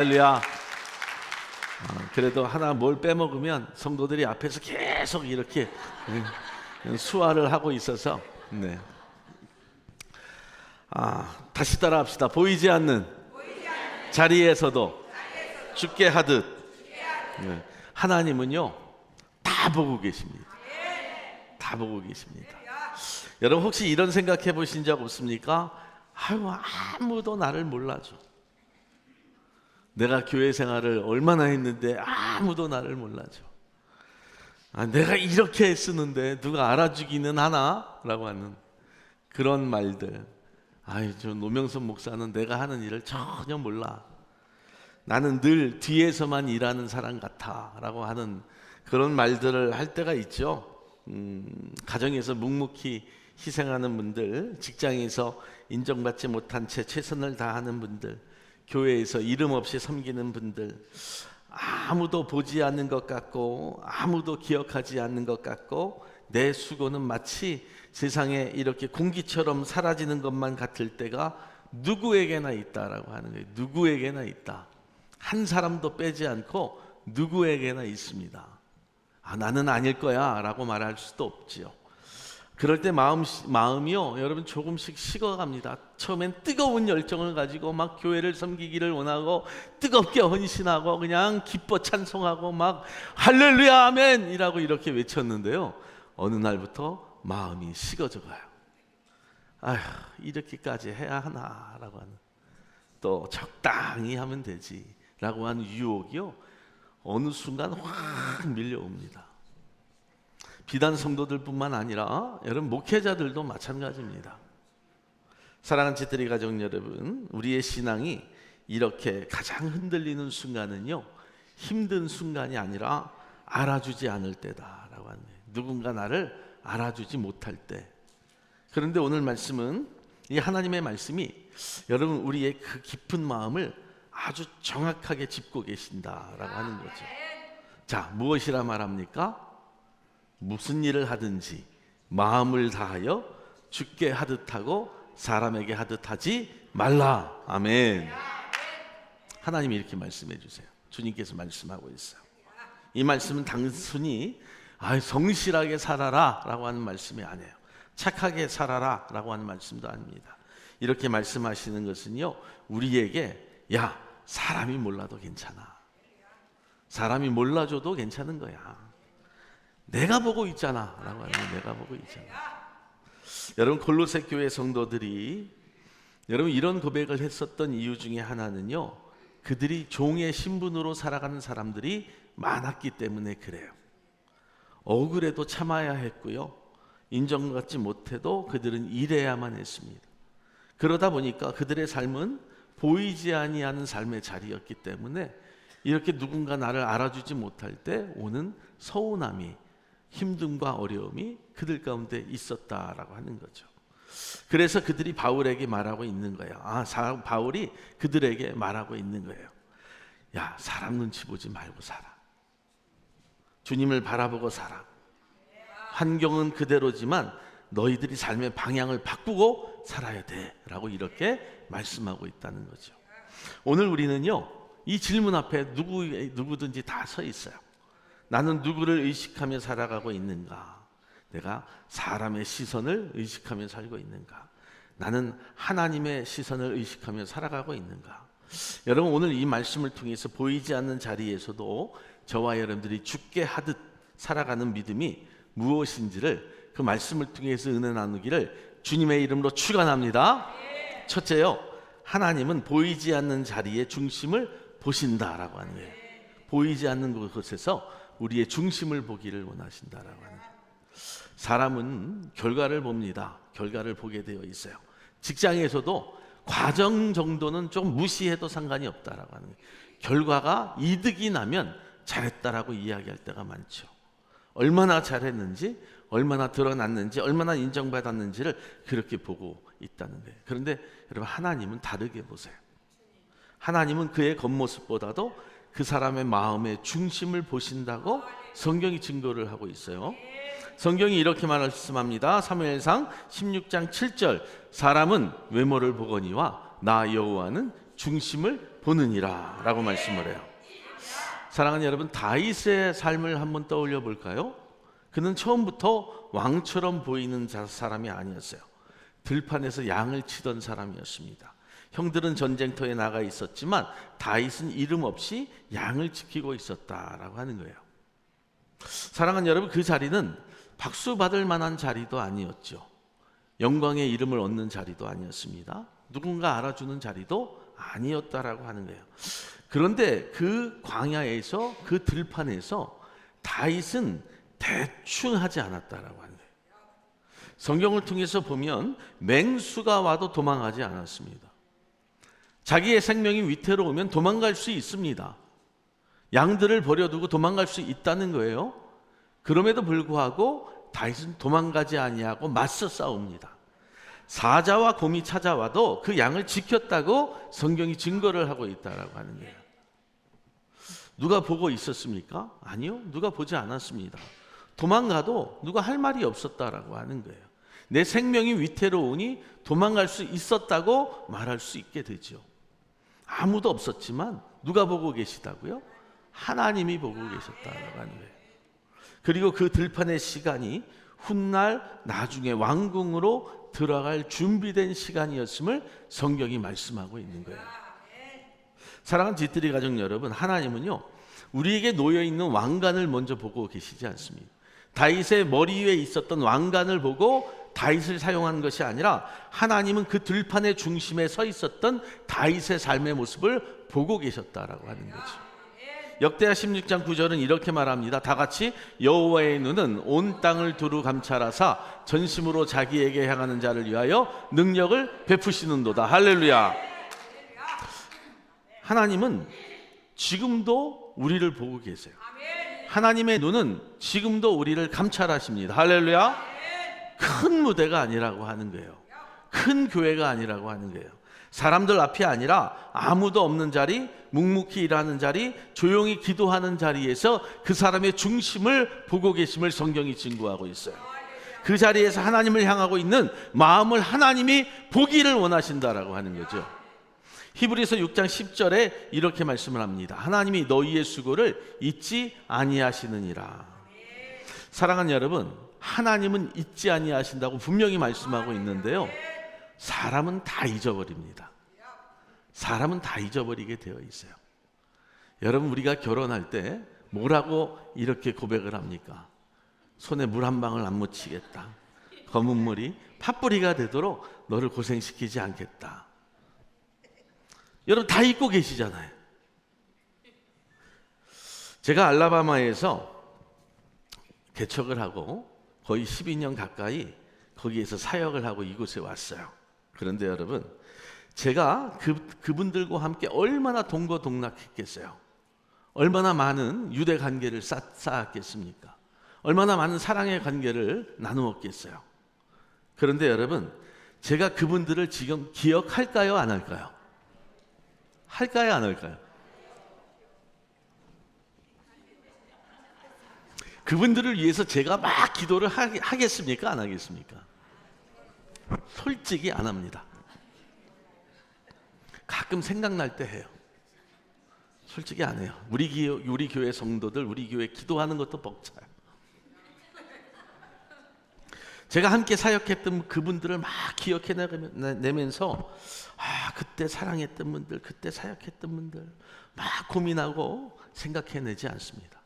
할렐루야. 그래도 하나 뭘 빼먹으면 성도들이 앞에서 계속 이렇게 수화를 하고 있어서 다시 따라합시다. 보이지 않는 자리에서도 죽게 하듯. 하나님은요 다 보고 계십니다. 다 보고 계십니다. 여러분 혹시 이런 생각해 보신 적 없습니까? 아무도 나를 몰라줘. 내가 교회 생활을 얼마나 했는데 아무도 나를 몰라줘. 내가 이렇게 쓰는데 누가 알아주기는 하나? 라고 하는 그런 말들. 저 노명선 목사는 내가 하는 일을 전혀 몰라. 나는 늘 뒤에서만 일하는 사람 같아 라고 하는 그런 말들을 할 때가 있죠. 가정에서 묵묵히 희생하는 분들, 직장에서 인정받지 못한 채 최선을 다하는 분들, 교회에서 이름 없이 섬기는 분들, 아무도 보지 않는 것 같고 아무도 기억하지 않는 것 같고 내 수고는 마치 세상에 이렇게 공기처럼 사라지는 것만 같을 때가 누구에게나 있다라고 하는 거예요. 누구에게나 있다. 한 사람도 빼지 않고 누구에게나 있습니다. 나는 아닐 거야 라고 말할 수도 없지요. 그럴 때 마음이요 여러분 조금씩 식어갑니다. 처음엔 뜨거운 열정을 가지고 막 교회를 섬기기를 원하고 뜨겁게 헌신하고 그냥 기뻐 찬송하고 막 할렐루야 아멘 이라고 이렇게 외쳤는데요, 어느 날부터 마음이 식어져 가요. 이렇게까지 해야 하나 라고 하는, 또 적당히 하면 되지 라고 하는 유혹이요 어느 순간 확 밀려옵니다. 비단 성도들뿐만 아니라 여러분 목회자들도 마찬가지입니다. 사랑하는 지트리 가족 여러분, 우리의 신앙이 이렇게 가장 흔들리는 순간은요 힘든 순간이 아니라 알아주지 않을 때다라고 하는 거예요. 누군가 나를 알아주지 못할 때. 그런데 오늘 말씀은, 이 하나님의 말씀이 여러분 우리의 그 깊은 마음을 아주 정확하게 짚고 계신다라고 하는 거죠. 자, 무엇이라 말합니까? 무슨 일을 하든지 마음을 다하여 주께 하듯 하고 사람에게 하듯 하지 말라. 아멘. 하나님이 이렇게 말씀해 주세요. 주님께서 말씀하고 있어요. 이 말씀은 단순히 성실하게 살아라 라고 하는 말씀이 아니에요. 착하게 살아라 라고 하는 말씀도 아닙니다. 이렇게 말씀하시는 것은요 우리에게 사람이 몰라도 괜찮아. 사람이 몰라줘도 괜찮은 거야. 내가 보고 있잖아 라고 하는, 내가 보고 있잖아. 여러분 골로새 교회 성도들이 여러분 이런 고백을 했었던 이유 중에 하나는요 그들이 종의 신분으로 살아가는 사람들이 많았기 때문에 그래요. 억울해도 참아야 했고요, 인정받지 못해도 그들은 일해야만 했습니다. 그러다 보니까 그들의 삶은 보이지 아니하는 삶의 자리였기 때문에 이렇게 누군가 나를 알아주지 못할 때 오는 서운함이, 힘듦과 어려움이 그들 가운데 있었다라고 하는 거죠. 그래서 그들이 바울에게 말하고 있는 거예요. 바울이 그들에게 말하고 있는 거예요. 사람 눈치 보지 말고 살아. 주님을 바라보고 살아. 환경은 그대로지만 너희들이 삶의 방향을 바꾸고 살아야 돼 라고 이렇게 말씀하고 있다는 거죠. 오늘 우리는요 이 질문 앞에 누구든지 다 서 있어요. 나는 누구를 의식하며 살아가고 있는가? 내가 사람의 시선을 의식하며 살고 있는가? 나는 하나님의 시선을 의식하며 살아가고 있는가? 여러분 오늘 이 말씀을 통해서 보이지 않는 자리에서도 저와 여러분들이 죽게 하듯 살아가는 믿음이 무엇인지를 그 말씀을 통해서 은혜 나누기를 주님의 이름으로 축원합니다. 첫째요, 하나님은 보이지 않는 자리의 중심을 보신다라고 하는 거예요. 보이지 않는 곳에서 우리의 중심을 보기를 원하신다라고 하는 거예요. 사람은 결과를 봅니다. 결과를 보게 되어 있어요. 직장에서도 과정 정도는 좀 무시해도 상관이 없다라고 하는 거예요. 결과가 이득이 나면 잘했다라고 이야기할 때가 많죠. 얼마나 잘했는지, 얼마나 드러났는지, 얼마나 인정받았는지를 그렇게 보고 있다는 거예요. 그런데 여러분 하나님은 다르게 보세요. 하나님은 그의 겉모습보다도 그 사람의 마음의 중심을 보신다고 성경이 증거를 하고 있어요. 성경이 이렇게 말씀합니다. 사무엘상 16장 7절, 사람은 외모를 보거니와 나 여호와는 중심을 보느니라 라고 말씀을 해요. 사랑하는 여러분, 다윗의 삶을 한번 떠올려 볼까요? 그는 처음부터 왕처럼 보이는 사람이 아니었어요. 들판에서 양을 치던 사람이었습니다. 형들은 전쟁터에 나가 있었지만 다윗은 이름 없이 양을 지키고 있었다라고 하는 거예요. 사랑하는 여러분, 그 자리는 박수 받을 만한 자리도 아니었죠. 영광의 이름을 얻는 자리도 아니었습니다. 누군가 알아주는 자리도 아니었다라고 하는 거예요. 그런데 그 광야에서, 그 들판에서 다윗은 대충 하지 않았다라고 하는 거예요. 성경을 통해서 보면 맹수가 와도 도망가지 않았습니다. 자기의 생명이 위태로우면 도망갈 수 있습니다. 양들을 버려두고 도망갈 수 있다는 거예요. 그럼에도 불구하고 다윗은 도망가지 아니하고 맞서 싸웁니다. 사자와 곰이 찾아와도 그 양을 지켰다고 성경이 증거를 하고 있다라고 하는 거예요. 누가 보고 있었습니까? 아니요, 누가 보지 않았습니다. 도망가도 누가 할 말이 없었다라고 하는 거예요. 내 생명이 위태로우니 도망갈 수 있었다고 말할 수 있게 되죠. 아무도 없었지만 누가 보고 계시다고요? 하나님이 보고 계셨다라고 하는 거예요. 그리고 그 들판의 시간이 훗날 나중에 왕궁으로 들어갈 준비된 시간이었음을 성경이 말씀하고 있는 거예요. 사랑하는 지뜨리 가족 여러분, 하나님은요, 우리에게 놓여있는 왕관을 먼저 보고 계시지 않습니다. 다윗의 머리 위에 있었던 왕관을 보고 다윗을 사용한 것이 아니라 하나님은 그 들판의 중심에 서 있었던 다윗의 삶의 모습을 보고 계셨다라고 하는 거죠. 역대하 16장 9절은 이렇게 말합니다. 다 같이 여호와의 눈은 온 땅을 두루 감찰하사 전심으로 자기에게 향하는 자를 위하여 능력을 베푸시는도다. 할렐루야. 하나님은 지금도 우리를 보고 계세요. 하나님의 눈은 지금도 우리를 감찰하십니다. 할렐루야. 큰 무대가 아니라고 하는 거예요. 큰 교회가 아니라고 하는 거예요. 사람들 앞이 아니라 아무도 없는 자리, 묵묵히 일하는 자리, 조용히 기도하는 자리에서 그 사람의 중심을 보고 계심을 성경이 증거하고 있어요. 그 자리에서 하나님을 향하고 있는 마음을 하나님이 보기를 원하신다라고 하는 거죠. 히브리서 6장 10절에 이렇게 말씀을 합니다. 하나님이 너희의 수고를 잊지 아니하시느니라. 사랑하는 여러분, 하나님은 잊지 아니하신다고 분명히 말씀하고 있는데요, 사람은 다 잊어버립니다. 사람은 다 잊어버리게 되어 있어요. 여러분, 우리가 결혼할 때 뭐라고 이렇게 고백을 합니까? 손에 물 한 방울 안 묻히겠다. 검은 물이 팥뿌리가 되도록 너를 고생시키지 않겠다. 여러분 다 잊고 계시잖아요. 제가 알라바마에서 개척을 하고 거의 12년 가까이 거기에서 사역을 하고 이곳에 왔어요. 그런데 여러분, 제가 그분들과 함께 얼마나 동거동락했겠어요. 얼마나 많은 유대 관계를 쌓았겠습니까? 얼마나 많은 사랑의 관계를 나누었겠어요. 그런데 여러분, 제가 그분들을 지금 기억할까요? 안 할까요? 할까요? 안 할까요? 그분들을 위해서 제가 막 기도를 하겠습니까? 안 하겠습니까? 솔직히 안 합니다. 가끔 생각날 때 해요. 솔직히 안 해요. 우리 교회 성도들, 우리 교회 기도하는 것도 벅차요. 제가 함께 사역했던 그분들을 막 기억해내면서 그때 사랑했던 분들, 그때 사역했던 분들 막 고민하고 생각해내지 않습니다.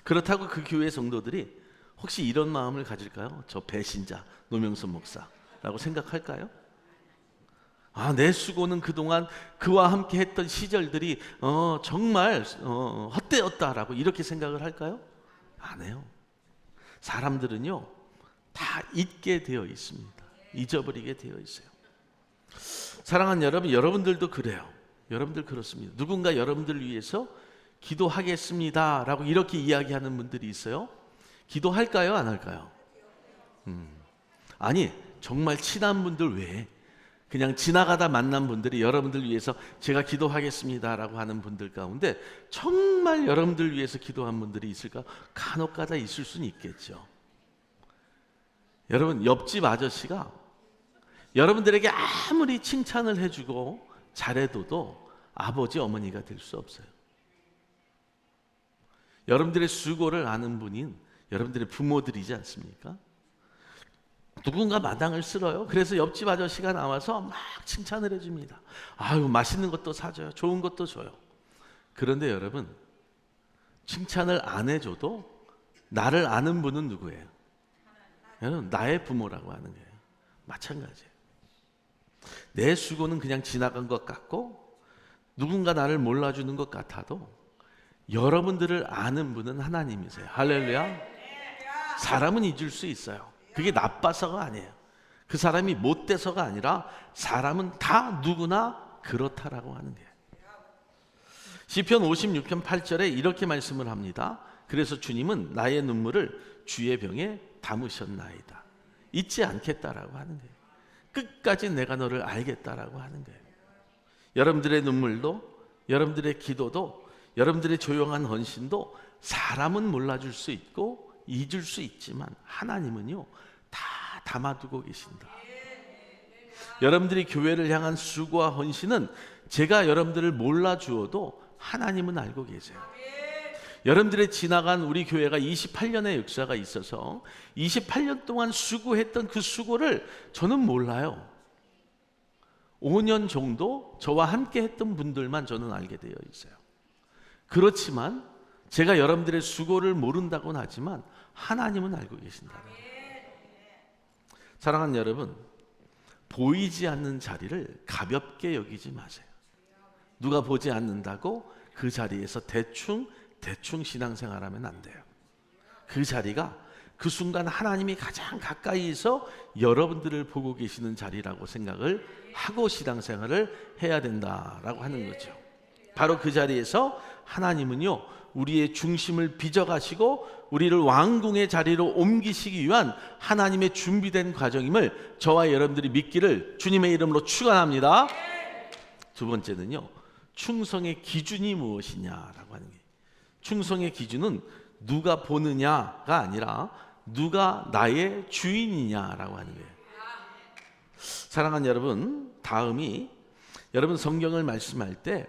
그렇다고 그 교회 성도들이 혹시 이런 마음을 가질까요? 저 배신자 노명선 목사라고 생각할까요? 내 수고는 그동안 그와 함께 했던 시절들이 정말 헛되었다라고 이렇게 생각을 할까요? 안 해요. 사람들은요 다 잊게 되어 있습니다. 잊어버리게 되어 있어요. 사랑하는 여러분, 여러분들도 그래요. 여러분들 그렇습니다. 누군가 여러분들 위해서 기도하겠습니다 라고 이렇게 이야기하는 분들이 있어요. 기도할까요? 안 할까요? 아니, 정말 친한 분들 외에 그냥 지나가다 만난 분들이 여러분들 위해서 제가 기도하겠습니다 라고 하는 분들 가운데 정말 여러분들 위해서 기도한 분들이 있을까? 간혹가다 있을 수는 있겠죠. 여러분, 옆집 아저씨가 여러분들에게 아무리 칭찬을 해주고 잘해둬도 아버지 어머니가 될 수 없어요. 여러분들의 수고를 아는 분인 여러분들의 부모들이지 않습니까? 누군가 마당을 쓸어요. 그래서 옆집 아저씨가 나와서 막 칭찬을 해줍니다. 아유, 맛있는 것도 사줘요. 좋은 것도 줘요. 그런데 여러분, 칭찬을 안 해줘도 나를 아는 분은 누구예요? 여러분, 나의 부모라고 하는 거예요. 마찬가지예요. 내 수고는 그냥 지나간 것 같고 누군가 나를 몰라주는 것 같아도 여러분들을 아는 분은 하나님이세요. 할렐루야. 사람은 잊을 수 있어요. 그게 나빠서가 아니에요. 그 사람이 못돼서가 아니라 사람은 다 누구나 그렇다라고 하는 거예요. 시편 56편 8절에 이렇게 말씀을 합니다. 그래서 주님은 나의 눈물을 주의 병에 담으셨나이다. 잊지 않겠다라고 하는 거예요. 끝까지 내가 너를 알겠다라고 하는 거예요. 여러분들의 눈물도, 여러분들의 기도도, 여러분들의 조용한 헌신도 사람은 몰라줄 수 있고 잊을 수 있지만 하나님은요 다 담아두고 계신다. 여러분들이 교회를 향한 수고와 헌신은 제가 여러분들을 몰라주어도 하나님은 알고 계세요. 여러분들의 지나간 우리 교회가 28년의 역사가 있어서 28년 동안 수고했던 그 수고를 저는 몰라요. 5년 정도 저와 함께 했던 분들만 저는 알게 되어 있어요. 그렇지만 제가 여러분들의 수고를 모른다고는 하지만 하나님은 알고 계신다. 사랑하는 여러분, 보이지 않는 자리를 가볍게 여기지 마세요. 누가 보지 않는다고 그 자리에서 대충 신앙생활하면 안 돼요. 그 자리가 그 순간 하나님이 가장 가까이서 여러분들을 보고 계시는 자리라고 생각을 하고 신앙생활을 해야 된다라고 하는 거죠. 바로 그 자리에서 하나님은요 우리의 중심을 빚어가시고 우리를 왕궁의 자리로 옮기시기 위한 하나님의 준비된 과정임을 저와 여러분들이 믿기를 주님의 이름으로 축원합니다. 두 번째는요, 충성의 기준이 무엇이냐라고 하는 게, 충성의 기준은 누가 보느냐가 아니라 누가 나의 주인이냐라고 하는 거예요. 사랑하는 여러분, 다음이 여러분 성경을 말씀할 때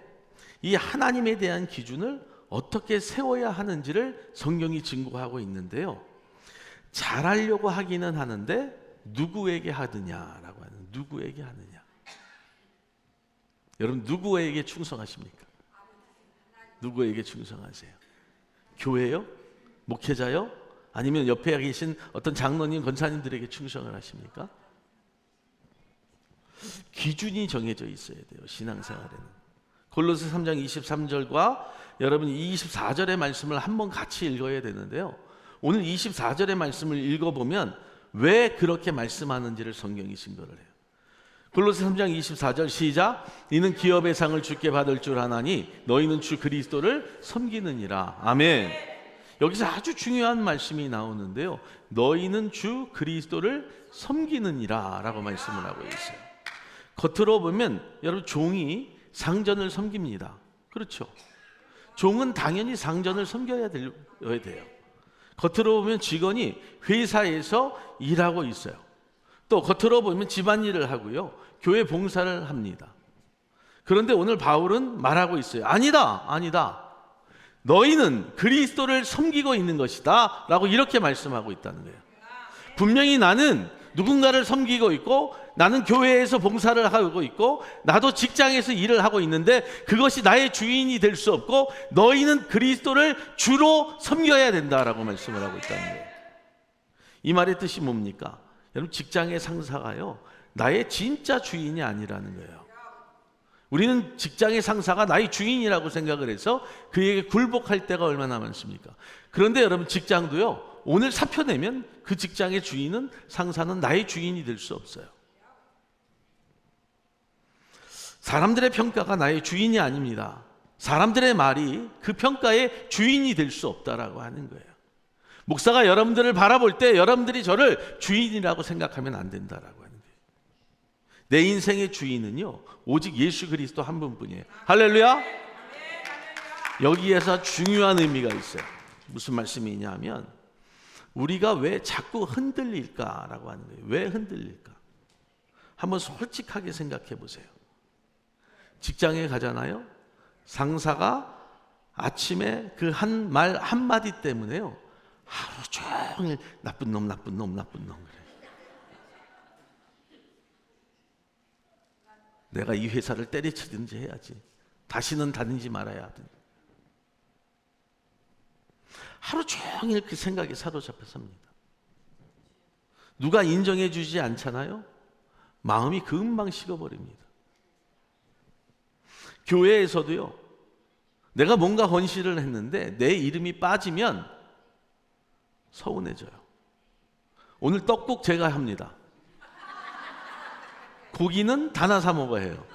이 하나님에 대한 기준을 어떻게 세워야 하는지를 성경이 증거하고 있는데요, 잘하려고 하기는 하는데 누구에게 하느냐라고 하는, 누구에게 하느냐. 여러분 누구에게 충성하십니까? 누구에게 충성하세요? 교회요? 목회자요? 아니면 옆에 계신 어떤 장로님, 권사님들에게 충성을 하십니까? 기준이 정해져 있어야 돼요, 신앙생활에는. 골로새 3장 23절과 여러분 24절의 말씀을 한번 같이 읽어야 되는데요, 오늘 24절의 말씀을 읽어보면 왜 그렇게 말씀하는지를 성경이 증거를 해요. 골로새 3장 24절 시작. 이는 기업의 상을 주께 받을 줄 아나니 너희는 주 그리스도를 섬기느니라. 아멘. 여기서 아주 중요한 말씀이 나오는데요, 너희는 주 그리스도를 섬기느니라 라고 말씀을 하고 있어요. 겉으로 보면 여러분 종이 상전을 섬깁니다. 그렇죠? 종은 당연히 상전을 섬겨야 돼요. 겉으로 보면 직원이 회사에서 일하고 있어요. 또 겉으로 보면 집안일을 하고요, 교회 봉사를 합니다. 그런데 오늘 바울은 말하고 있어요. 아니다. 너희는 그리스도를 섬기고 있는 것이다 라고 이렇게 말씀하고 있다는 거예요. 분명히 나는 누군가를 섬기고 있고, 나는 교회에서 봉사를 하고 있고, 나도 직장에서 일을 하고 있는데 그것이 나의 주인이 될 수 없고, 너희는 그리스도를 주로 섬겨야 된다라고 말씀을 하고 있다는 거예요. 이 말의 뜻이 뭡니까? 여러분, 직장의 상사가요 나의 진짜 주인이 아니라는 거예요. 우리는 직장의 상사가 나의 주인이라고 생각을 해서 그에게 굴복할 때가 얼마나 많습니까? 그런데 여러분, 직장도요 오늘 사표 내면 그 직장의 주인은, 상사는 나의 주인이 될 수 없어요. 사람들의 평가가 나의 주인이 아닙니다. 사람들의 말이 그 평가의 주인이 될 수 없다라고 하는 거예요. 목사가 여러분들을 바라볼 때 여러분들이 저를 주인이라고 생각하면 안 된다라고 하는 거예요. 내 인생의 주인은요 오직 예수 그리스도 한 분뿐이에요. 할렐루야. 여기에서 중요한 의미가 있어요. 무슨 말씀이냐 하면, 우리가 왜 자꾸 흔들릴까라고 하는 거예요. 왜 흔들릴까? 한번 솔직하게 생각해 보세요. 직장에 가잖아요. 상사가 아침에 그 한 말 한마디 때문에요, 하루 종일 나쁜 놈 나쁜 놈 나쁜 놈 그래. 내가 이 회사를 때려치든지 해야지, 다시는 다니지 말아야 하든. 하루 종일 그 생각에 사로잡혀 삽니다. 누가 인정해 주지 않잖아요. 마음이 금방 식어버립니다. 교회에서도요, 내가 뭔가 헌신을 했는데 내 이름이 빠지면 서운해져요. 오늘 떡국 제가 합니다. 고기는 다나 사 먹어야 해요.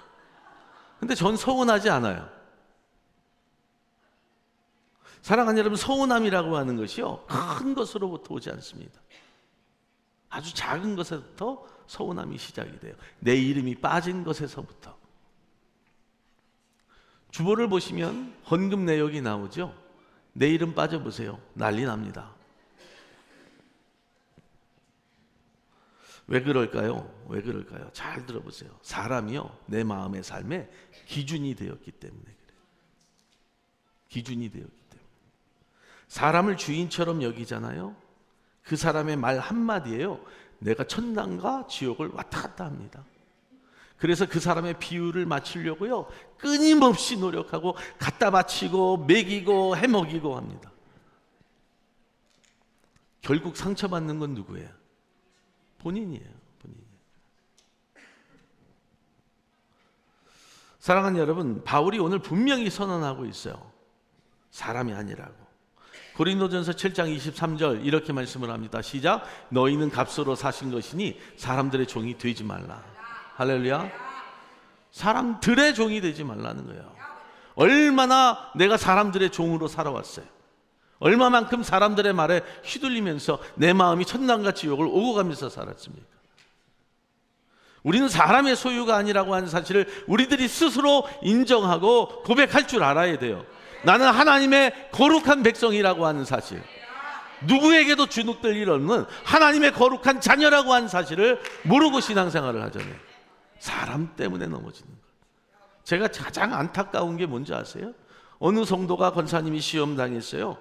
근데 전 서운하지 않아요. 사랑하는 여러분, 서운함이라고 하는 것이요, 큰 것으로부터 오지 않습니다. 아주 작은 것에서부터 서운함이 시작이 돼요. 내 이름이 빠진 것에서부터. 주보를 보시면 헌금 내역이 나오죠. 내 이름 빠져보세요. 난리 납니다. 왜 그럴까요? 왜 그럴까요? 잘 들어보세요. 사람이요, 내 마음의 삶에 기준이 되었기 때문에 그래요. 기준이 되었기 때문에. 사람을 주인처럼 여기잖아요. 그 사람의 말 한마디에요, 내가 천당과 지옥을 왔다 갔다 합니다. 그래서 그 사람의 비율을 맞추려고요, 끊임없이 노력하고 갖다 바치고 먹이고 해먹이고 합니다. 결국 상처받는 건 누구예요? 본인이에요. 본인이에요. 사랑하는 여러분, 바울이 오늘 분명히 선언하고 있어요. 사람이 아니라고. 고린도전서 7장 23절 이렇게 말씀을 합니다. 시작. 너희는 값으로 사신 것이니 사람들의 종이 되지 말라. 할렐루야. 사람들의 종이 되지 말라는 거예요. 얼마나 내가 사람들의 종으로 살아왔어요. 얼마만큼 사람들의 말에 휘둘리면서 내 마음이 천당과 지옥을 오고 가면서 살았습니까? 우리는 사람의 소유가 아니라고 하는 사실을 우리들이 스스로 인정하고 고백할 줄 알아야 돼요. 나는 하나님의 거룩한 백성이라고 하는 사실, 누구에게도 주눅들 일 없는 하나님의 거룩한 자녀라고 하는 사실을 모르고 신앙생활을 하잖아요. 사람 때문에 넘어지는 거예요. 제가 가장 안타까운 게 뭔지 아세요? 어느 성도가 권사님이 시험 당했어요.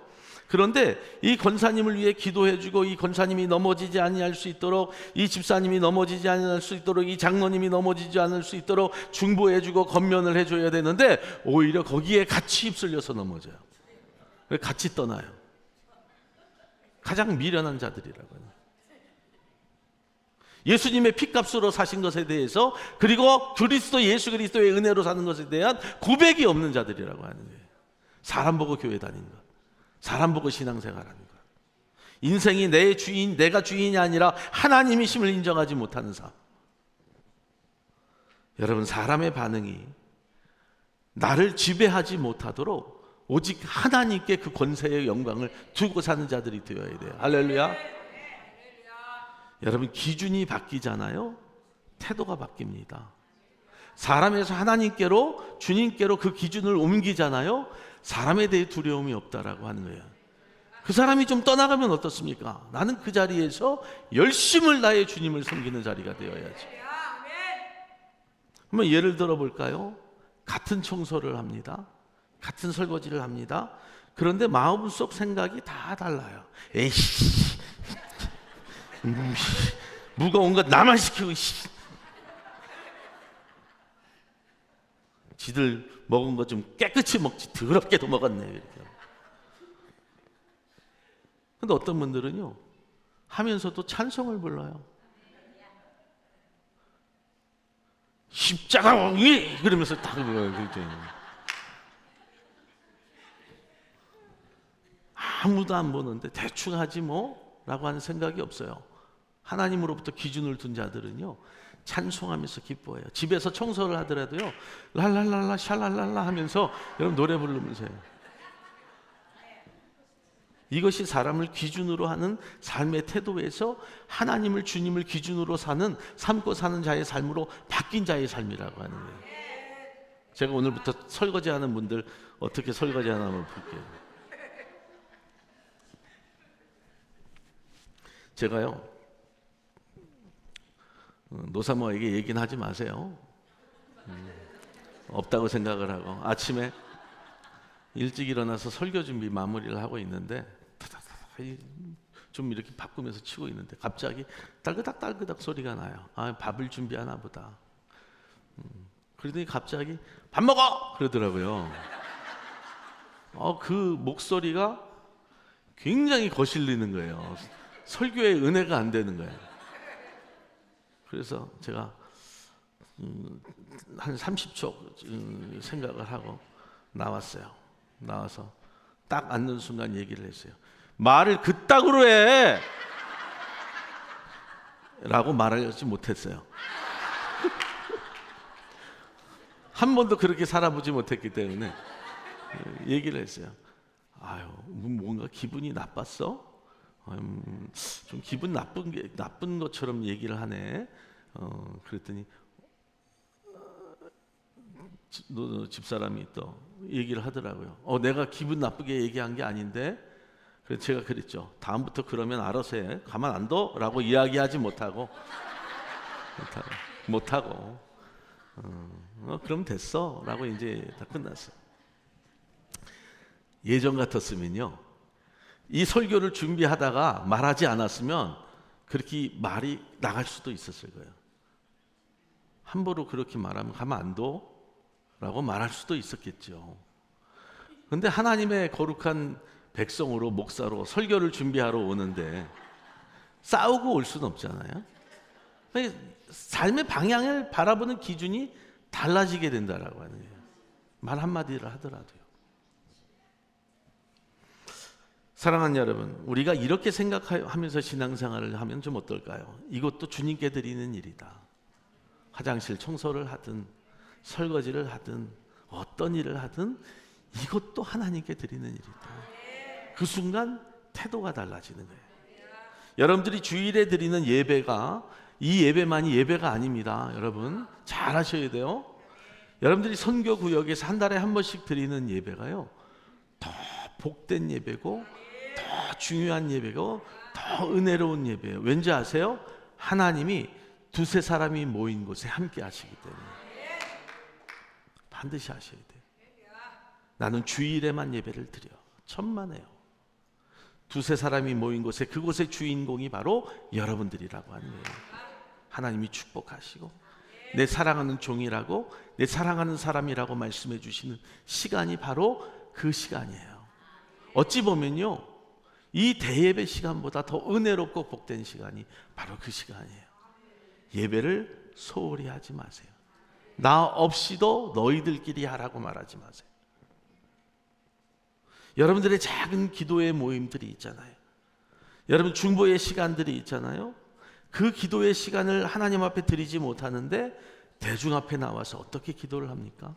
그런데 이 권사님을 위해 기도해주고, 이 권사님이 넘어지지 아니할 수 있도록, 이 집사님이 넘어지지 않을 수 있도록, 이 장로님이 넘어지지 않을 수 있도록 중보해주고 권면을 해줘야 되는데 오히려 거기에 같이 휩쓸려서 넘어져요. 같이 떠나요. 가장 미련한 자들이라고요. 예수님의 피값으로 사신 것에 대해서, 그리고 그리스도 예수 그리스도의 은혜로 사는 것에 대한 고백이 없는 자들이라고 하는 거예요. 사람 보고 교회 다니는 것, 사람 보고 신앙생활하는 것, 인생이 내 주인, 내가 주인이 아니라 하나님이심을 인정하지 못하는 삶. 여러분, 사람의 반응이 나를 지배하지 못하도록 오직 하나님께 그 권세의 영광을 두고 사는 자들이 되어야 돼요. 할렐루야. 여러분, 기준이 바뀌잖아요. 태도가 바뀝니다. 사람에서 하나님께로, 주님께로 그 기준을 옮기잖아요. 사람에 대해 두려움이 없다라고 하는 거예요. 그 사람이 좀 떠나가면 어떻습니까? 나는 그 자리에서 열심을 다해 주님을 섬기는 자리가 되어야지. 한번 예를 들어 볼까요? 같은 청소를 합니다. 같은 설거지를 합니다. 그런데 마음속 생각이 다 달라요. 에이씨, 무거운 거 나만 시키고, 지들 먹은 거 좀 깨끗이 먹지 더럽게도 먹었네 이렇게. 근데 어떤 분들은요, 하면서도 찬송을 불러요. 십자가 위 그러면서 딱 불러요. 아무도 안 보는데 대충 하지 뭐라고 하는 생각이 없어요. 하나님으로부터 기준을 둔 자들은요, 찬송하면서 기뻐해요. 집에서 청소를 하더라도요, 랄랄랄라 샬랄랄라 하면서 여러분 노래 부르면서 해요. 이것이 사람을 기준으로 하는 삶의 태도에서 하나님을, 주님을 기준으로 삶고 사는 자의 삶으로 바뀐 자의 삶이라고 하는 거예요. 제가 오늘부터 설거지하는 분들 어떻게 설거지하나 한번 볼게요. 제가요, 노사모에게 얘기는 하지 마세요. 없다고 생각을 하고 아침에 일찍 일어나서 설교 준비 마무리를 하고 있는데 좀 이렇게 바꾸면서 치고 있는데 갑자기 딸그닥 딸그닥 소리가 나요. 아, 밥을 준비하나 보다. 그러더니 갑자기 밥 먹어! 그러더라고요. 그 목소리가 굉장히 거슬리는 거예요. 설교에 은혜가 안 되는 거예요. 그래서 제가 한 30초 생각을 하고 나왔어요. 나와서 딱 앉는 순간 얘기를 했어요. 말을 그따구로 해! 라고 말하지 못했어요. 한 번도 그렇게 살아보지 못했기 때문에 얘기를 했어요. 아유, 뭔가 기분이 나빴어? 좀 기분 나쁜 것처럼 얘기를 하네. 그랬더니 집사람이 또 얘기를 하더라고요. 내가 기분 나쁘게 얘기한 게 아닌데. 그래서 제가 그랬죠. 다음부터 그러면 알아서 해. 가만 안 둬? 라고 이야기하지 못하고 그럼 됐어 라고 이제 다 끝났어요. 예전 같았으면요, 이 설교를 준비하다가 말하지 않았으면 그렇게 말이 나갈 수도 있었을 거예요. 함부로 그렇게 말하면 가만 안 둬? 라고 말할 수도 있었겠죠. 그런데 하나님의 거룩한 백성으로, 목사로 설교를 준비하러 오는데 싸우고 올 수는 없잖아요. 삶의 방향을 바라보는 기준이 달라지게 된다라고 하는 거예요. 말 한마디를 하더라도요. 사랑하는 여러분, 우리가 이렇게 생각하면서 신앙생활을 하면 좀 어떨까요? 이것도 주님께 드리는 일이다. 화장실 청소를 하든 설거지를 하든 어떤 일을 하든 이것도 하나님께 드리는 일이다. 그 순간 태도가 달라지는 거예요. 여러분들이 주일에 드리는 예배가 이 예배만이 예배가 아닙니다. 여러분 잘 하셔야 돼요. 여러분들이 선교구역에서 한 달에 한 번씩 드리는 예배가요, 더 복된 예배고 더 중요한 예배고 더 은혜로운 예배예요. 왠지 아세요? 하나님이 두세 사람이 모인 곳에 함께 하시기 때문에 반드시 하셔야 돼요. 나는 주일에만 예배를 드려. 천만에요. 두세 사람이 모인 곳에, 그곳의 주인공이 바로 여러분들이라고 하는 거예요. 하나님이 축복하시고 내 사랑하는 종이라고, 내 사랑하는 사람이라고 말씀해 주시는 시간이 바로 그 시간이에요. 어찌 보면요, 이 대예배 시간보다 더 은혜롭고 복된 시간이 바로 그 시간이에요. 예배를 소홀히 하지 마세요. 나 없이도 너희들끼리 하라고 말하지 마세요. 여러분들의 작은 기도의 모임들이 있잖아요. 여러분 중보의 시간들이 있잖아요. 그 기도의 시간을 하나님 앞에 드리지 못하는데 대중 앞에 나와서 어떻게 기도를 합니까?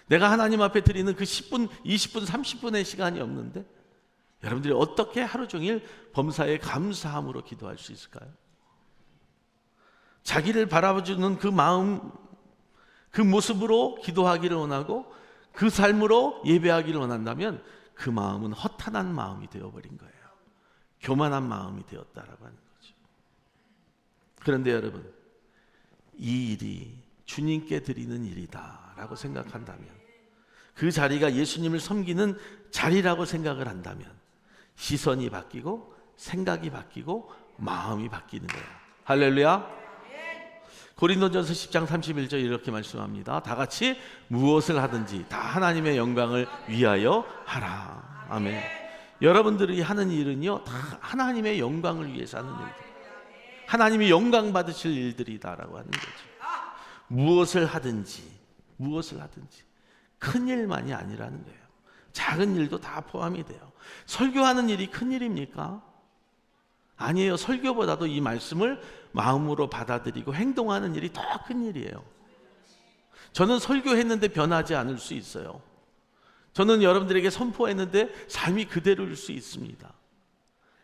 내가 하나님 앞에 드리는 그 10분, 20분, 30분의 시간이 없는데 여러분들이 어떻게 하루 종일 범사에 감사함으로 기도할 수 있을까요? 자기를 바라봐주는 그 마음, 그 모습으로 기도하기를 원하고 그 삶으로 예배하기를 원한다면 그 마음은 허탄한 마음이 되어버린 거예요. 교만한 마음이 되었다라고 하는 거죠. 그런데 여러분, 이 일이 주님께 드리는 일이다라고 생각한다면, 그 자리가 예수님을 섬기는 자리라고 생각을 한다면 시선이 바뀌고 생각이 바뀌고 마음이 바뀌는 거예요. 할렐루야. 고린도전서 10장 31절 이렇게 말씀합니다. 다 같이 무엇을 하든지 다 하나님의 영광을 위하여 하라. 아멘. 여러분들이 하는 일은요, 다 하나님의 영광을 위해서 하는 일들, 하나님이 영광 받으실 일들이다라고 하는 거죠. 무엇을 하든지 큰 일만이 아니라는 거예요. 작은 일도 다 포함이 돼요. 설교하는 일이 큰 일입니까? 아니에요. 설교보다도 이 말씀을 마음으로 받아들이고 행동하는 일이 더 큰 일이에요. 저는 설교했는데 변하지 않을 수 있어요. 저는 여러분들에게 선포했는데 삶이 그대로일 수 있습니다.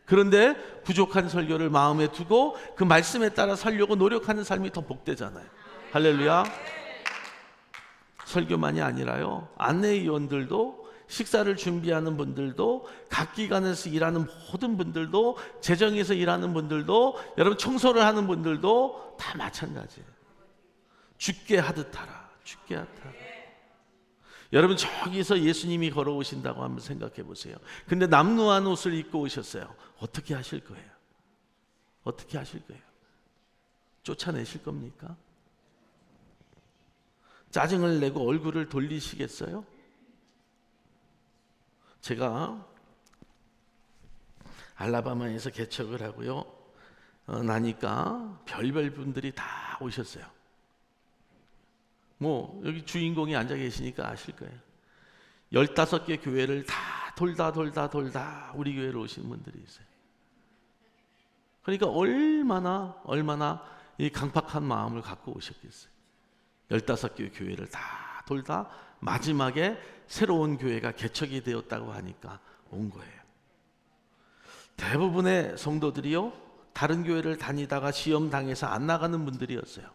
그런데 부족한 설교를 마음에 두고 그 말씀에 따라 살려고 노력하는 삶이 더 복되잖아요. 할렐루야. 설교만이 아니라요, 안내위원들도 식사를 준비하는 분들도, 각 기관에서 일하는 모든 분들도, 재정에서 일하는 분들도, 여러분 청소를 하는 분들도 다 마찬가지예요. 죽게 하듯 하라. 죽게 하듯 하라. 여러분 저기서 예수님이 걸어오신다고 한번 생각해 보세요. 근데 남루한 옷을 입고 오셨어요. 어떻게 하실 거예요? 어떻게 하실 거예요? 쫓아내실 겁니까? 짜증을 내고 얼굴을 돌리시겠어요? 제가 알라바마에서 개척을 하고요. 나니까 별별 분들이 다 오셨어요. 뭐 여기 주인공이 앉아 계시니까 아실 거예요. 15개 교회를 다 돌다 우리 교회로 오신 분들이 있어요. 그러니까 얼마나 이 강팍한 마음을 갖고 오셨겠어요. 15개 교회를 다 돌다 마지막에 새로운 교회가 개척이 되었다고 하니까 온 거예요. 대부분의 성도들이요, 다른 교회를 다니다가 시험 당해서 안 나가는 분들이었어요.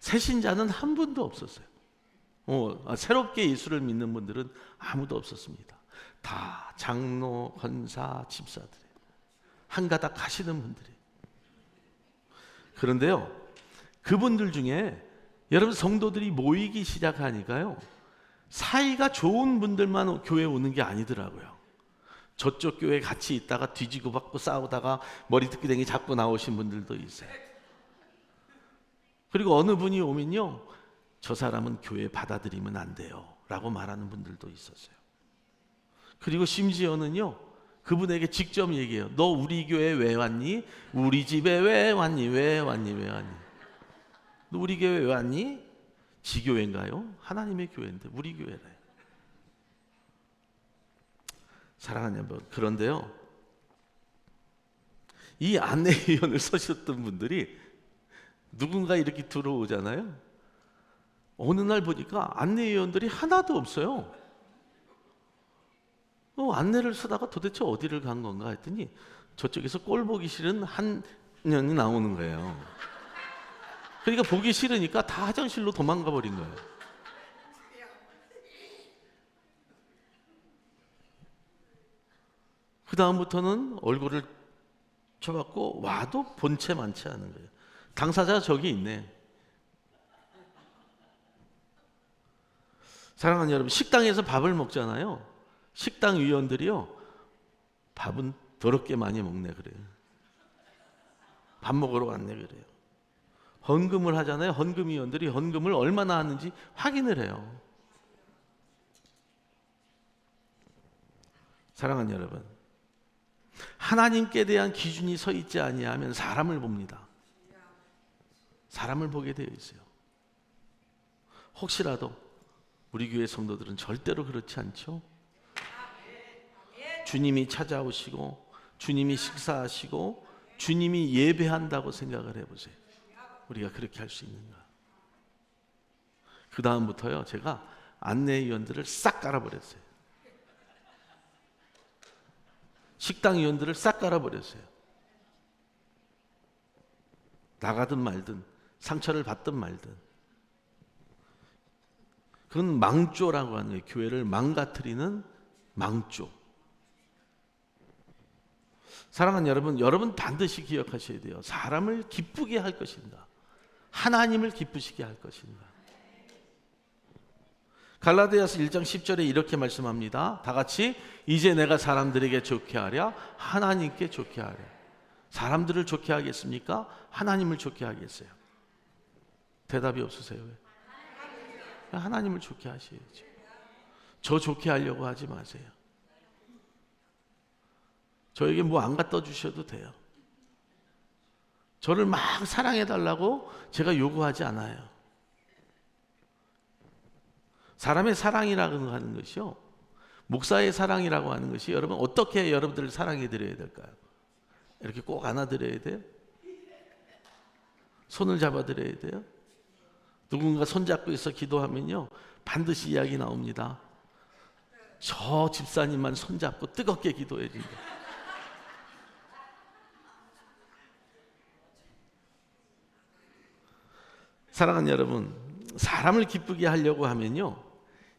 새신자는 한 분도 없었어요. 새롭게 예수를 믿는 분들은 아무도 없었습니다. 다 장로, 권사, 집사들이에요. 한가닥 가시는 분들이. 그런데요, 그분들 중에 여러분 성도들이 모이기 시작하니까요, 사이가 좋은 분들만 교회에 오는 게 아니더라고요. 저쪽 교회 같이 있다가 뒤지고 받고 싸우다가 머리끄댕이 잡고 나오신 분들도 있어요. 그리고 어느 분이 오면요, 저 사람은 교회 받아들이면 안 돼요 라고 말하는 분들도 있었어요. 그리고 심지어는요, 그분에게 직접 얘기해요. 너 우리 교회 왜 왔니? 우리 집에 왜 왔니? 왜 왔니? 너 우리 교회 왜 왔니? 지교회인가요? 하나님의 교회인데 우리 교회래. 사랑하는 여러분, 그런데요, 이 안내위원을 서셨던 분들이 누군가 이렇게 들어오잖아요. 어느 날 보니까 안내위원들이 하나도 없어요. 안내를 쓰다가 도대체 어디를 간 건가 했더니 저쪽에서 꼴 보기 싫은 한 년이 나오는 거예요. 그러니까 보기 싫으니까 다 화장실로 도망가 버린 거예요. 그 다음부터는 얼굴을 쳐봤고 와도 본체 많지 않은 거예요. 당사자 저기 있네. 사랑하는 여러분, 식당에서 밥을 먹잖아요. 식당 위원들이요, 밥은 더럽게 많이 먹네 그래요. 밥 먹으러 왔네 그래요. 헌금을 하잖아요. 헌금 위원들이 헌금을 얼마나 하는지 확인을 해요. 사랑하는 여러분, 하나님께 대한 기준이 서 있지 아니하면 사람을 봅니다. 사람을 보게 되어 있어요. 혹시라도 우리 교회 성도들은 절대로 그렇지 않죠? 주님이 찾아오시고 주님이 식사하시고 주님이 예배한다고 생각을 해보세요. 우리가 그렇게 할 수 있는가? 그 다음부터요, 제가 안내위원들을 싹 깔아버렸어요. 식당위원들을 싹 깔아버렸어요. 나가든 말든 상처를 받든 말든. 그건 망조라고 하는 거예요. 교회를 망가뜨리는 망조. 사랑하는 여러분, 여러분 반드시 기억하셔야 돼요. 사람을 기쁘게 할 것인가, 하나님을 기쁘시게 할 것인가. 갈라디아서 1장 10절에 이렇게 말씀합니다. 다 같이, 이제 내가 사람들에게 좋게 하랴 하나님께 좋게 하랴. 사람들을 좋게 하겠습니까? 하나님을 좋게 하겠어요? 대답이 없으세요. 왜? 하나님을 좋게 하셔야죠. 저 좋게 하려고 하지 마세요. 저에게 뭐 안 갖다 주셔도 돼요. 저를 막 사랑해달라고 제가 요구하지 않아요. 사람의 사랑이라고 하는 것이요, 목사의 사랑이라고 하는 것이 여러분 어떻게 여러분들을 사랑해 드려야 될까요? 이렇게 꼭 안아드려야 돼요? 손을 잡아 드려야 돼요? 누군가 손잡고 있어 기도하면요, 반드시 이야기 나옵니다. 저 집사님만 손잡고 뜨겁게 기도해 준다. 사랑하는 여러분, 사람을 기쁘게 하려고 하면요,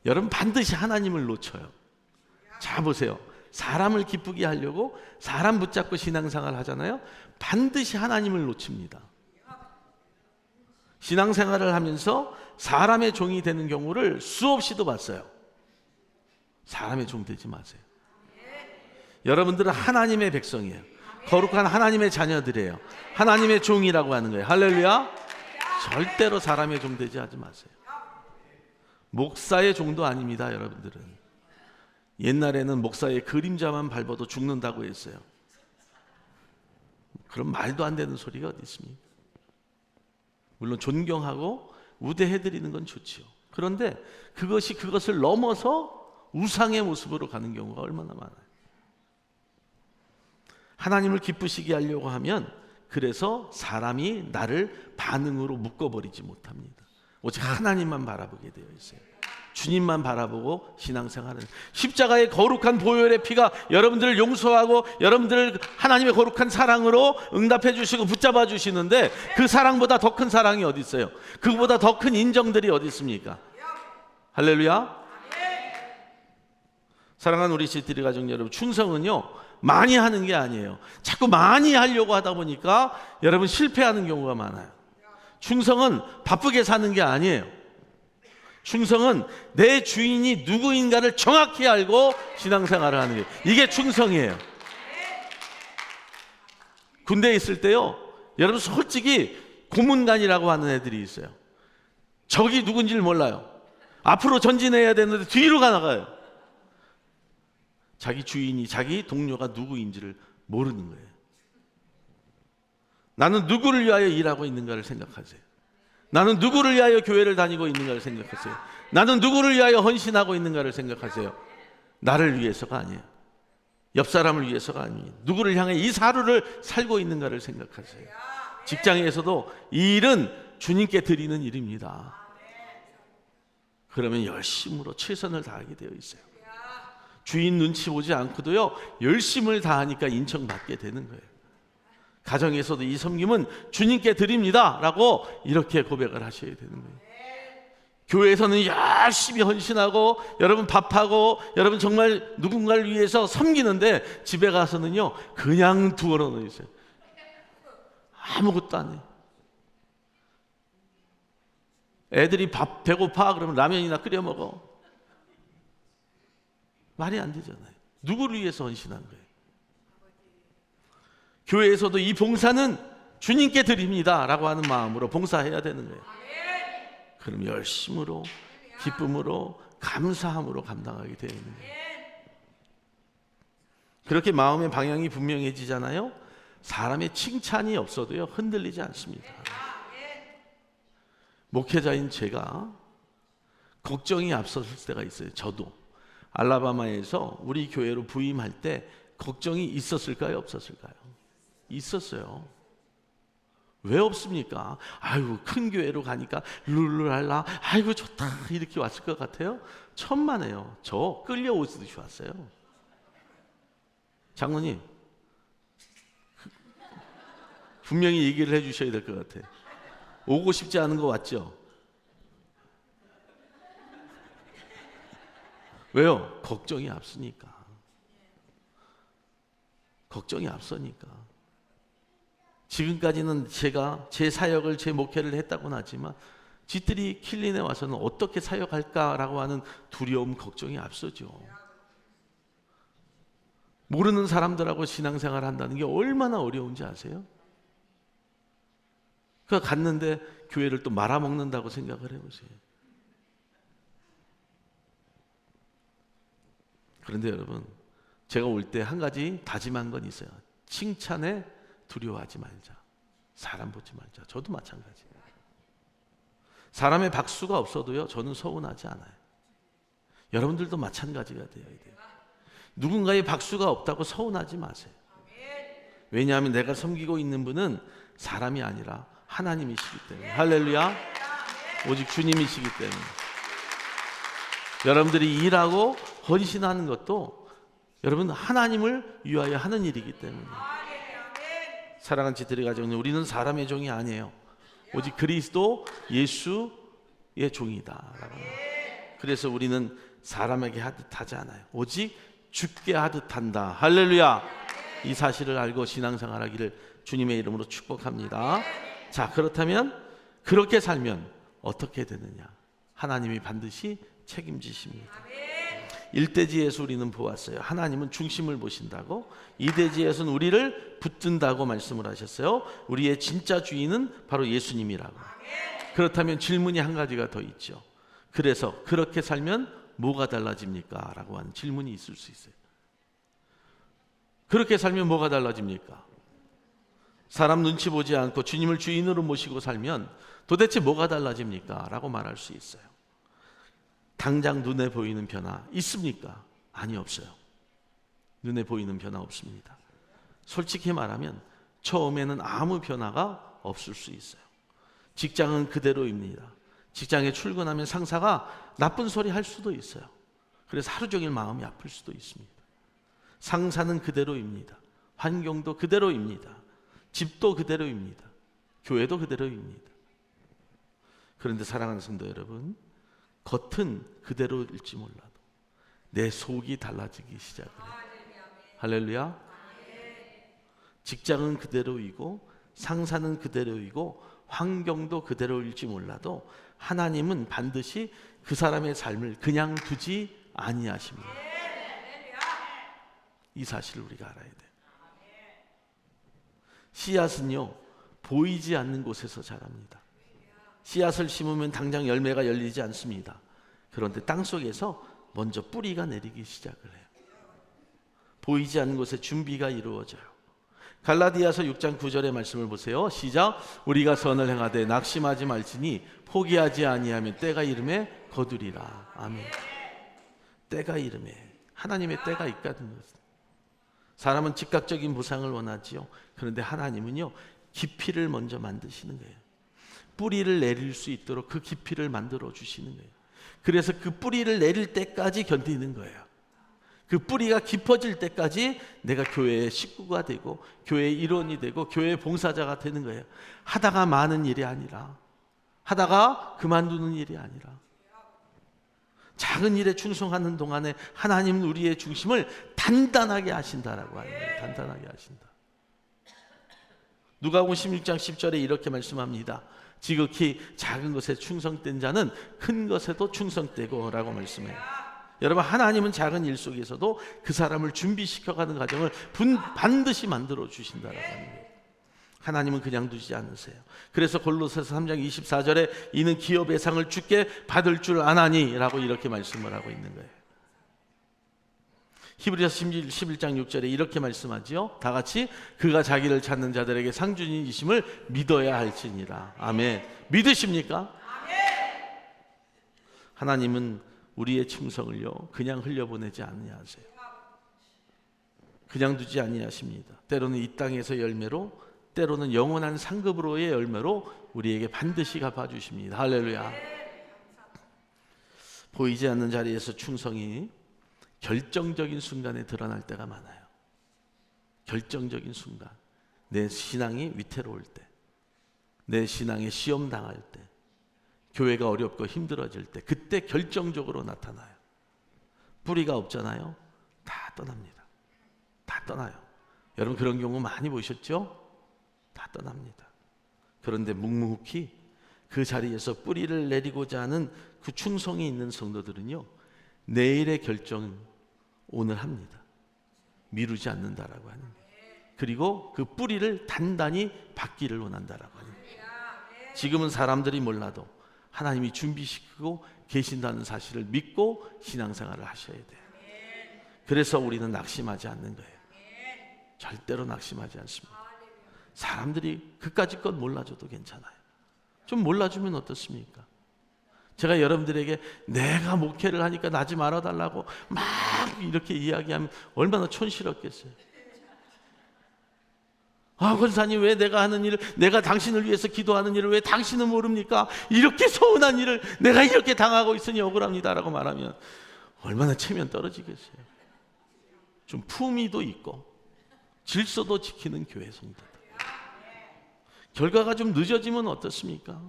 여러분 반드시 하나님을 놓쳐요. 자 보세요. 사람을 기쁘게 하려고 사람 붙잡고 신앙생활 하잖아요. 반드시 하나님을 놓칩니다. 신앙생활을 하면서 사람의 종이 되는 경우를 수없이도 봤어요. 사람의 종 되지 마세요. 여러분들은 하나님의 백성이에요. 거룩한 하나님의 자녀들이에요. 하나님의 종이라고 하는 거예요. 할렐루야. 절대로 사람의 종 되지 하지 마세요. 목사의 종도 아닙니다. 여러분들은 옛날에는 목사의 그림자만 밟아도 죽는다고 했어요. 그런 말도 안 되는 소리가 어디 있습니까? 물론 존경하고 우대해드리는 건 좋지요. 그런데 그것을 넘어서 우상의 모습으로 가는 경우가 얼마나 많아요. 하나님을 기쁘시게 하려고 하면 그래서 사람이 나를 반응으로 묶어버리지 못합니다. 오직 하나님만 바라보게 되어 있어요. 주님만 바라보고 신앙생활은 십자가의 거룩한 보혈의 피가 여러분들을 용서하고 여러분들을 하나님의 거룩한 사랑으로 응답해 주시고 붙잡아 주시는데 그 사랑보다 더 큰 사랑이 어디 있어요? 그보다 더 큰 인정들이 어디 있습니까? 할렐루야. 사랑하는 우리 CTD 가족 여러분, 충성은요 많이 하는 게 아니에요. 자꾸 많이 하려고 하다 보니까 여러분 실패하는 경우가 많아요. 충성은 바쁘게 사는 게 아니에요. 충성은 내 주인이 누구인가를 정확히 알고 신앙생활을 하는 게, 이게 충성이에요. 군대에 있을 때요, 여러분 솔직히 고문관이라고 하는 애들이 있어요. 적이 누군지를 몰라요. 앞으로 전진해야 되는데 뒤로 나가요. 자기 주인이, 자기 동료가 누구인지를 모르는 거예요. 나는 누구를 위하여 일하고 있는가를 생각하세요. 나는 누구를 위하여 교회를 다니고 있는가를 생각하세요. 나는 누구를 위하여 헌신하고 있는가를 생각하세요. 나를 위해서가 아니에요. 옆 사람을 위해서가 아니에요. 누구를 향해 이 하루를 살고 있는가를 생각하세요. 직장에서도 이 일은 주님께 드리는 일입니다. 그러면 열심으로 최선을 다하게 되어 있어요. 주인 눈치 보지 않고도요 열심을 다하니까 인정받게 되는 거예요. 가정에서도 이 섬김은 주님께 드립니다 라고 이렇게 고백을 하셔야 되는 거예요. 교회에서는 열심히 헌신하고 여러분 밥하고 여러분 정말 누군가를 위해서 섬기는데 집에 가서는요 그냥 두어놓어 놓여 있어요. 아무것도 안 해요. 애들이 밥 배고파 그러면 라면이나 끓여 먹어. 말이 안 되잖아요. 누구를 위해서 헌신한 거예요? 교회에서도 이 봉사는 주님께 드립니다 라고 하는 마음으로 봉사해야 되는 거예요. 그럼 열심으로 기쁨으로 감사함으로 감당하게 되어 있는 거예요. 그렇게 마음의 방향이 분명해지잖아요. 사람의 칭찬이 없어도요 흔들리지 않습니다. 목회자인 제가 걱정이 앞섰을 때가 있어요. 저도 알라바마에서 우리 교회로 부임할 때 걱정이 있었을까요? 없었을까요? 있었어요. 왜 없습니까? 아이고 큰 교회로 가니까 룰루랄라 아이고 좋다 이렇게 왔을 것 같아요? 천만에요. 저 끌려오듯이 왔어요. 장로님 분명히 얘기를 해주셔야 될 것 같아요. 오고 싶지 않은 거 왔죠? 왜요? 걱정이 앞서니까. 걱정이 앞서니까. 지금까지는 제가 제 사역을 제 목회를 했다고는 하지만 지들이 킬린에 와서는 어떻게 사역할까라고 하는 두려움 걱정이 앞서죠. 모르는 사람들하고 신앙생활 한다는 게 얼마나 어려운지 아세요? 그 갔는데 교회를 또 말아먹는다고 생각을 해보세요. 그런데 여러분 제가 올 때 한 가지 다짐한 건 있어요. 칭찬에 두려워하지 말자. 사람 보지 말자. 저도 마찬가지예요. 사람의 박수가 없어도요 저는 서운하지 않아요. 여러분들도 마찬가지가 되어야 돼요. 누군가의 박수가 없다고 서운하지 마세요. 왜냐하면 내가 섬기고 있는 분은 사람이 아니라 하나님이시기 때문에. 할렐루야. 오직 주님이시기 때문에. 여러분들이 일하고 헌신하는 것도 여러분 하나님을 위하여 하는 일이기 때문에. 사랑하는 지들의 가정은 우리는 사람의 종이 아니에요. 오직 그리스도 예수의 종이다. 그래서 우리는 사람에게 하지 않아요. 오직 죽게 하듯 한다. 할렐루야. 이 사실을 알고 신앙생활하기를 주님의 이름으로 축복합니다. 자, 그렇다면 그렇게 살면 어떻게 되느냐? 하나님이 반드시 책임지십니다. 일대지에서 우리는 보았어요. 하나님은 중심을 보신다고. 이대지에서는 우리를 붙든다고 말씀을 하셨어요. 우리의 진짜 주인은 바로 예수님이라고. 그렇다면 질문이 한 가지가 더 있죠. 그래서 그렇게 살면 뭐가 달라집니까? 라고 하는 질문이 있을 수 있어요. 그렇게 살면 뭐가 달라집니까? 사람 눈치 보지 않고 주님을 주인으로 모시고 살면 도대체 뭐가 달라집니까? 라고 말할 수 있어요. 당장 눈에 보이는 변화 있습니까? 아니, 없어요. 눈에 보이는 변화 없습니다. 솔직히 말하면 처음에는 아무 변화가 없을 수 있어요. 직장은 그대로입니다. 직장에 출근하면 상사가 나쁜 소리 할 수도 있어요. 그래서 하루 종일 마음이 아플 수도 있습니다. 상사는 그대로입니다. 환경도 그대로입니다. 집도 그대로입니다. 교회도 그대로입니다. 그런데 사랑하는 성도 여러분, 겉은 그대로일지 몰라도 내 속이 달라지기 시작을 해요. 할렐루야. 직장은 그대로이고 상사는 그대로이고 환경도 그대로일지 몰라도 하나님은 반드시 그 사람의 삶을 그냥 두지 아니하십니다. 이 사실을 우리가 알아야 돼요. 씨앗은요, 보이지 않는 곳에서 자랍니다. 씨앗을 심으면 당장 열매가 열리지 않습니다. 그런데 땅속에서 먼저 뿌리가 내리기 시작을 해요. 보이지 않는 곳에 준비가 이루어져요. 갈라디아서 6장 9절의 말씀을 보세요. 시작. 우리가 선을 행하되 낙심하지 말지니 포기하지 아니하면 때가 이름에 거두리라. 아멘. 때가 이름에, 하나님의 때가 있거든요. 사람은 즉각적인 보상을 원하지요. 그런데 하나님은요, 깊이를 먼저 만드시는 거예요. 뿌리를 내릴 수 있도록 그 깊이를 만들어 주시는 거예요. 그래서 그 뿌리를 내릴 때까지 견디는 거예요. 그 뿌리가 깊어질 때까지 내가 교회의 식구가 되고 교회의 일원이 되고 교회의 봉사자가 되는 거예요. 하다가 마는 일이 아니라, 하다가 그만두는 일이 아니라, 작은 일에 충성하는 동안에 하나님은 우리의 중심을 단단하게 하신다라고 하는 거예요. 단단하게 하신다. 누가복음 16장 10절에 이렇게 말씀합니다. 지극히 작은 것에 충성된 자는 큰 것에도 충성되고 라고 말씀해요. 여러분, 하나님은 작은 일 속에서도 그 사람을 준비시켜가는 과정을 반드시 만들어 주신다라고 하는 거예요. 하나님은 그냥 두지 않으세요. 그래서 골로새서 3장 24절에 이는 기업의 상을 주께 받을 줄 아나니 라고 이렇게 말씀을 하고 있는 거예요. 히브리서 11장 6절에 이렇게 말씀하지요. 다 같이 그가 자기를 찾는 자들에게 상주인이심을 믿어야 할지니라. 아멘. 믿으십니까? 아멘. 하나님은 우리의 충성을요, 그냥 흘려보내지 아니하세요. 그냥 두지 아니하십니다. 때로는 이 땅에서 열매로, 때로는 영원한 상급으로의 열매로 우리에게 반드시 갚아주십니다. 할렐루야. 보이지 않는 자리에서 충성이 결정적인 순간에 드러날 때가 많아요. 결정적인 순간, 내 신앙이 위태로울 때, 내 신앙에 시험 당할 때, 교회가 어렵고 힘들어질 때, 그때 결정적으로 나타나요. 뿌리가 없잖아요. 다 떠납니다. 다 떠나요. 여러분, 그런 경우 많이 보셨죠? 다 떠납니다. 그런데 묵묵히 그 자리에서 뿌리를 내리고자 하는 그 충성이 있는 성도들은요, 내일의 결정은 오늘 합니다. 미루지 않는다라고 하는 거예요. 그리고 그 뿌리를 단단히 받기를 원한다라고 하는 거예요. 지금은 사람들이 몰라도 하나님이 준비시키고 계신다는 사실을 믿고 신앙생활을 하셔야 돼요. 그래서 우리는 낙심하지 않는 거예요. 절대로 낙심하지 않습니다. 사람들이 그까짓 것 몰라줘도 괜찮아요. 좀 몰라주면 어떻습니까? 제가 여러분들에게 내가 목회를 하니까 나지 말아달라고 막 이렇게 이야기하면 얼마나 촌스럽겠어요. 아, 권사님, 왜 내가 하는 일을, 내가 당신을 위해서 기도하는 일을 왜 당신은 모릅니까? 이렇게 서운한 일을 내가 이렇게 당하고 있으니 억울합니다라고 말하면 얼마나 체면 떨어지겠어요. 좀 품위도 있고 질서도 지키는 교회 성도들. 결과가 좀 늦어지면 어떻습니까?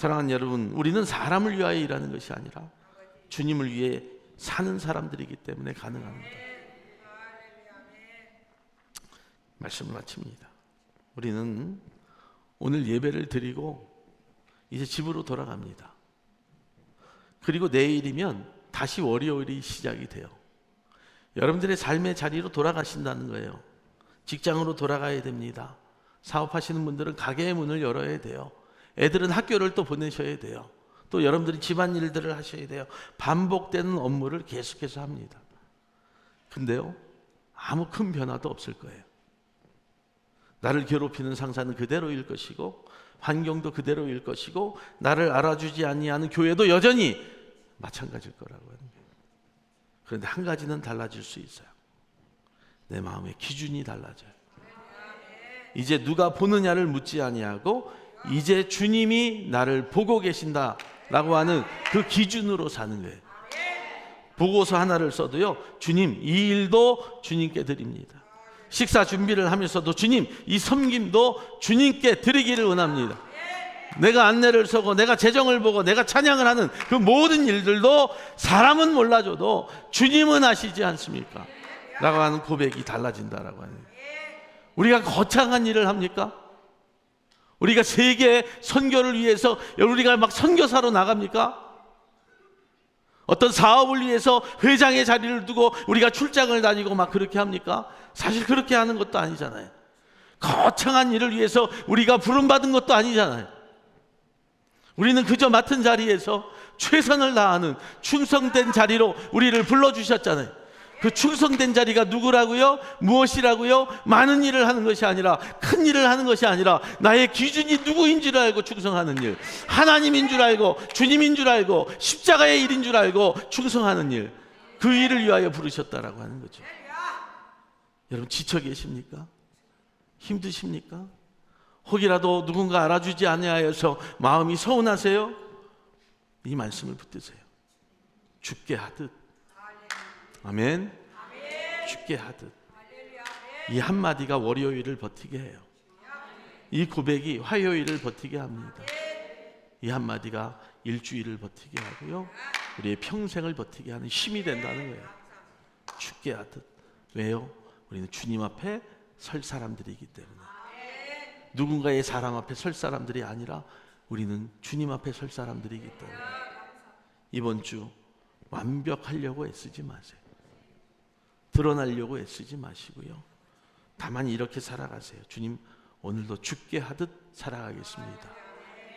사랑하는 여러분, 우리는 사람을 위하여 일하는 것이 아니라 주님을 위해 사는 사람들이기 때문에 가능합니다. 말씀을 마칩니다. 우리는 오늘 예배를 드리고 이제 집으로 돌아갑니다. 그리고 내일이면 다시 월요일이 시작이 돼요. 여러분들의 삶의 자리로 돌아가신다는 거예요. 직장으로 돌아가야 됩니다. 사업하시는 분들은 가게의 문을 열어야 돼요. 애들은 학교를 또 보내셔야 돼요. 또 여러분들이 집안일들을 하셔야 돼요. 반복되는 업무를 계속해서 합니다. 근데요, 아무 큰 변화도 없을 거예요. 나를 괴롭히는 상사는 그대로일 것이고, 환경도 그대로일 것이고, 나를 알아주지 아니하는 교회도 여전히 마찬가지일 거라고 하는 거예요. 그런데 한 가지는 달라질 수 있어요. 내 마음의 기준이 달라져요. 이제 누가 보느냐를 묻지 아니하고 이제 주님이 나를 보고 계신다라고 하는 그 기준으로 사는 거예요. 보고서 하나를 써도요, 주님, 이 일도 주님께 드립니다. 식사 준비를 하면서도 주님, 이 섬김도 주님께 드리기를 원합니다. 내가 안내를 서고 내가 재정을 보고 내가 찬양을 하는 그 모든 일들도 사람은 몰라줘도 주님은 아시지 않습니까? 라고 하는 고백이 달라진다라고 하는 거예요. 우리가 거창한 일을 합니까? 우리가 세계 선교를 위해서 우리가 막 선교사로 나갑니까? 어떤 사업을 위해서 회장의 자리를 두고 우리가 출장을 다니고 막 그렇게 합니까? 사실 그렇게 하는 것도 아니잖아요. 거창한 일을 위해서 우리가 부름받은 것도 아니잖아요. 우리는 그저 맡은 자리에서 최선을 다하는 충성된 자리로 우리를 불러주셨잖아요. 그 충성된 자리가 누구라고요? 무엇이라고요? 많은 일을 하는 것이 아니라, 큰 일을 하는 것이 아니라 나의 기준이 누구인 줄 알고 충성하는 일, 하나님인 줄 알고 주님인 줄 알고 십자가의 일인 줄 알고 충성하는 일, 그 일을 위하여 부르셨다라고 하는 거죠. 여러분 지쳐 계십니까? 힘드십니까? 혹이라도 누군가 알아주지 아니하여서 마음이 서운하세요? 이 말씀을 붙드세요. 죽게 하듯, 아멘. 죽게 하듯. 이 한마디가 월요일을 버티게 해요. 이 고백이 화요일을 버티게 합니다. 이 한마디가 일주일을 버티게 하고요, 우리의 평생을 버티게 하는 힘이 된다는 거예요. 죽게 하듯. 왜요? 우리는 주님 앞에 설 사람들이기 때문에. 누군가의 사람 앞에 설 사람들이 아니라 우리는 주님 앞에 설 사람들이기 때문에. 이번 주 완벽하려고 애쓰지 마세요. 드러나려고 애쓰지 마시고요, 다만 이렇게 살아가세요. 주님, 오늘도 죽게 하듯 살아가겠습니다.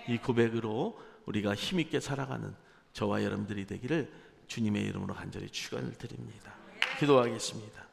이 고백으로 우리가 힘있게 살아가는 저와 여러분들이 되기를 주님의 이름으로 간절히 축원을 드립니다. 기도하겠습니다.